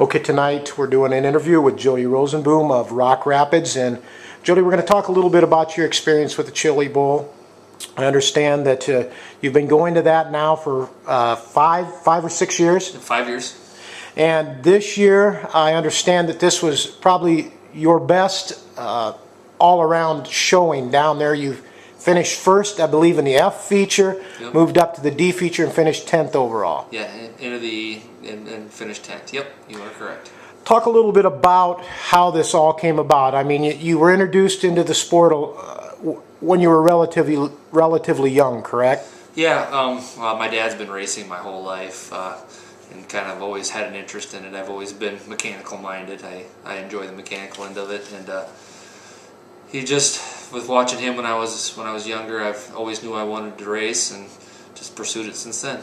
Okay, tonight we're doing an interview with Jody Rosenboom of Rock Rapids. And Jody, we're going to talk a little bit about your experience with the Chili Bowl. I understand that you've been going to that now for five or 6 years? 5 years. And this year, I understand that this was probably your best all-around showing down there. You finished first, I believe, in the F feature, Yep. moved up to the D feature, and finished 10th overall. Yeah, into the and finished 10th. Yep, you are correct. Talk a little bit about how this all came about. I mean, you were introduced into the sport when you were relatively young, correct? Yeah, well, my dad's been racing my whole life and kind of always had an interest in it. I've always been mechanical minded. I enjoy the mechanical end of it, and he just, with watching him when I was younger, I've always knew I wanted to race and just pursued it since then.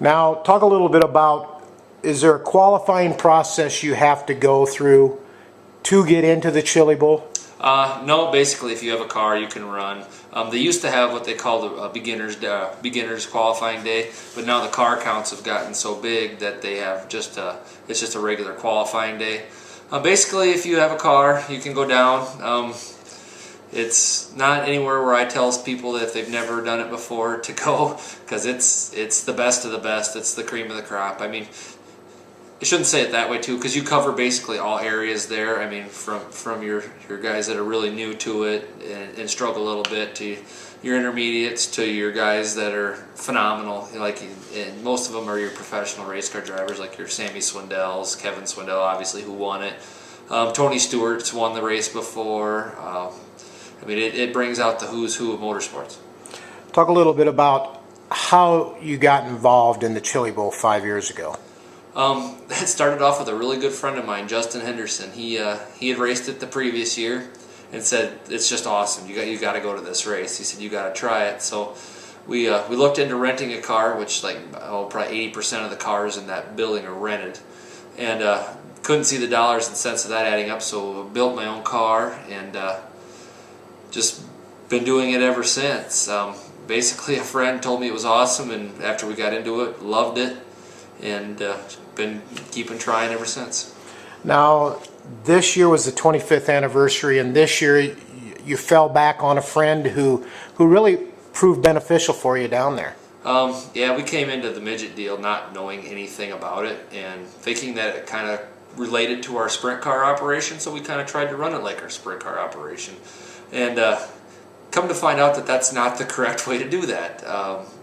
Now, talk a little bit about, is there a qualifying process you have to go through to get into the Chili Bowl? No, basically, if you have a car, you can run. They used to have what they call the beginners qualifying day, but now the car counts have gotten so big that they have it's just a regular qualifying day. Basically, if you have a car, you can go down. It's not anywhere where I tell people that if they've never done it before to go, because it's the best of the best. It's the cream of the crop. I mean, I shouldn't say it that way too, because you cover basically all areas there. I mean, from your guys that are really new to it and struggle a little bit, to your intermediates, to your guys that are phenomenal. And most of them are your professional race car drivers, like your Sammy Swindells, Kevin Swindell, obviously, who won it. Tony Stewart's won the race before. I mean, it brings out the who's who of motorsports. Talk a little bit about how you got involved in the Chili Bowl 5 years ago. It started off with a really good friend of mine, Justin Henderson. He had raced it the previous year and said, "It's just awesome. You got to go to this race." He said, "You got to try it." So we looked into renting a car, which probably 80% of the cars in that building are rented, and couldn't see the dollars and cents of that adding up. So I built my own car and just been doing it ever since. Basically, a friend told me it was awesome, and after we got into it, loved it, and been keeping trying ever since. Now, this year was the 25th anniversary, and this year you fell back on a friend who really proved beneficial for you down there. Yeah, we came into the midget deal not knowing anything about it and thinking that it kind of related to our sprint car operation, so we kind of tried to run it like our sprint car operation. And come to find out that that's not the correct way to do that.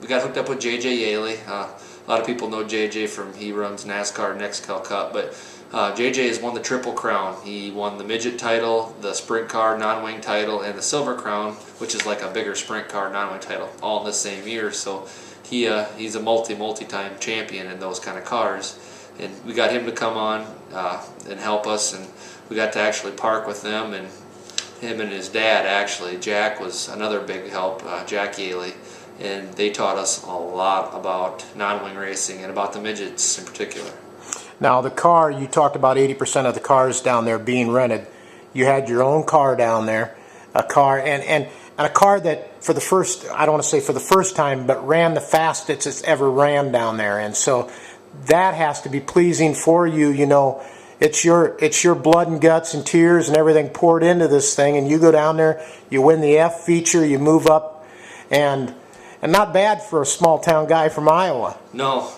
We got hooked up with JJ Yaley. A lot of people know JJ he runs NASCAR Nextel Cup, but JJ has won the Triple Crown. He won the midget title, the sprint car non-wing title, and the Silver Crown, which is like a bigger sprint car non-wing title, all in the same year. So he's a multi-time champion in those kind of cars. And we got him to come on and help us, and we got to actually park with them, and him and his dad, actually, Jack, was another big help, Jack Yaley, and they taught us a lot about non-wing racing and about the midgets in particular. Now, the car, you talked about 80% of the cars down there being rented. You had your own car down there, a car, and a car that for the first, I don't want to say for the first time, but ran the fastest it's ever ran down there, and so that has to be pleasing for you. You know, it's your blood and guts and tears and everything poured into this thing, and you go down there, you win the F feature, you move up, and not bad for a small town guy from Iowa. No,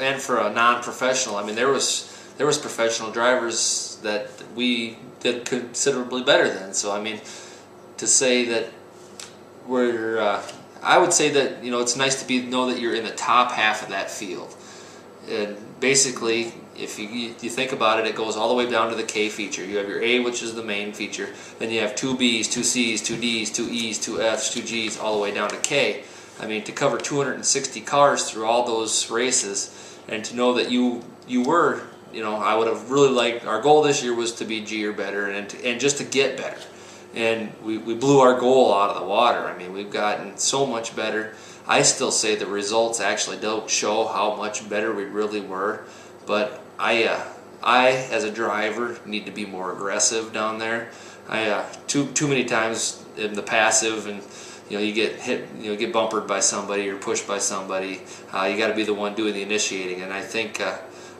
and for a non-professional. I mean, there was professional drivers that we did considerably better than. So I mean, to say that I would say that, you know, it's nice to know that you're in the top half of that field. And basically, if you think about it, it goes all the way down to the K feature. You have your A, which is the main feature. Then you have 2 Bs, 2 Cs, 2 Ds, 2 Es, 2 Fs, 2 Gs, all the way down to K. I mean, to cover 260 cars through all those races, and to know that you were, you know, I would have really liked, our goal this year was to be G or better, and just to get better. And we blew our goal out of the water. I mean, we've gotten so much better. I still say the results actually don't show how much better we really were, but I as a driver need to be more aggressive down there. Too many times in the passive, and you know, you get hit, you know, get bumpered by somebody or pushed by somebody. You got to be the one doing the initiating, and I think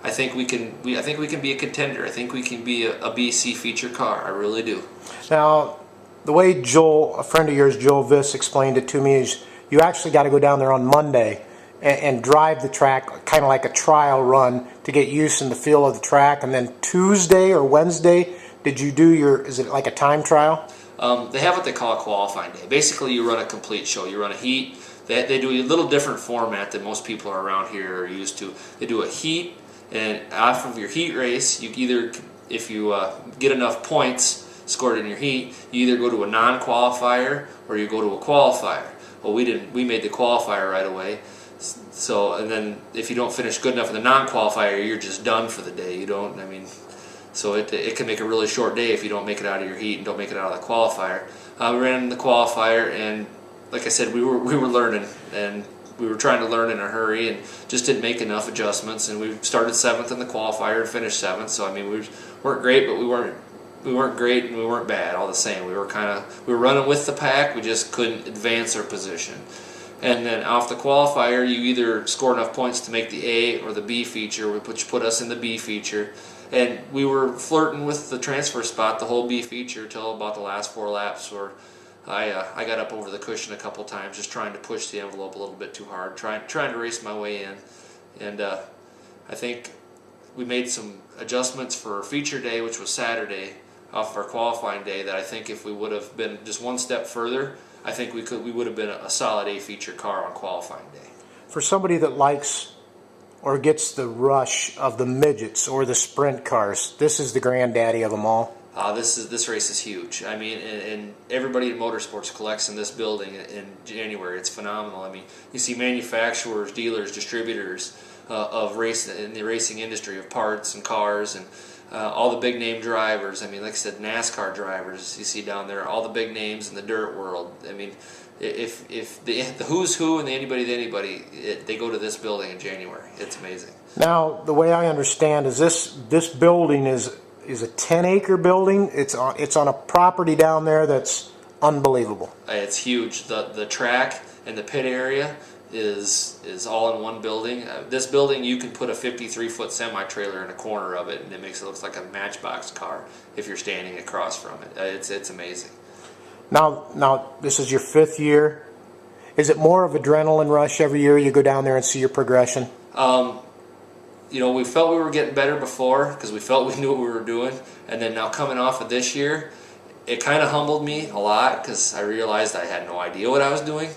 I think we can. I think we can be a contender. I think we can be a BC feature car. I really do. Now, the way Joel, a friend of yours, Joel Viss, explained it to me is you actually got to go down there on Monday and drive the track, kind of like a trial run to get used in the feel of the track, and then Tuesday or Wednesday, did you do your, is it like a time trial? They have what they call a qualifying day. Basically, you run a complete show. You run a heat. They do a little different format than most people around here are used to. They do a heat, and off of your heat race, you either, if you get enough points scored in your heat, you either go to a non-qualifier or you go to a qualifier. Well, we didn't. We made the qualifier right away. So, and then if you don't finish good enough in the non-qualifier, you're just done for the day. You don't. I mean. So it can make a really short day if you don't make it out of your heat and don't make it out of the qualifier. We ran in the qualifier, and like I said, we were learning, and we were trying to learn in a hurry, and just didn't make enough adjustments. And we started 7th in the qualifier and finished 7th. So I mean, we weren't great, but we weren't great, and we weren't bad all the same. We were running with the pack. We just couldn't advance our position. And then off the qualifier, you either score enough points to make the A or the B feature, which put us in the B feature. And we were flirting with the transfer spot the whole B feature till about the last 4 laps, where I got up over the cushion a couple times, just trying to push the envelope a little bit too hard, trying to race my way in. And I think we made some adjustments for feature day, which was Saturday, off of our qualifying day, that I think if we would have been just one step further, I think we would have been a solid A feature car on qualifying day. For somebody that likes or gets the rush of the midgets or the sprint cars, this is the granddaddy of them all. This race is huge. I mean, and everybody in motorsports collects in this building in January. It's phenomenal. I mean, you see manufacturers, dealers, distributors of race in the racing industry of parts and cars, and all the big name drivers. I mean, like I said, NASCAR drivers you see down there, all the big names in the dirt world. I mean, if the who's who and the anybody to anybody, they go to this building in January. It's amazing. Now, the way I understand is this building is a 10-acre building. It's on a property down there that's unbelievable. It's huge. The track and the pit area is all in one building. This building, you can put a 53-foot semi-trailer in a corner of it, and it makes it look like a Matchbox car if you're standing across from it. It's amazing. Now, this is your 5th year. Is it more of adrenaline rush every year you go down there and see your progression? We felt we were getting better before because we felt we knew what we were doing, and then now coming off of this year, it kind of humbled me a lot because I realized I had no idea what I was doing.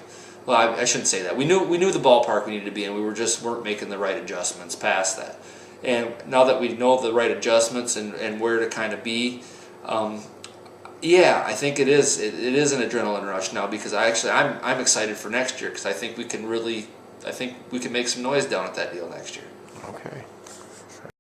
Well, I shouldn't say that. We knew the ballpark we needed to be in. We weren't making the right adjustments past that. And now that we know the right adjustments and where to kind of be, yeah, I think it is an adrenaline rush now because I'm excited for next year because I think we can make some noise down at that deal next year. Okay.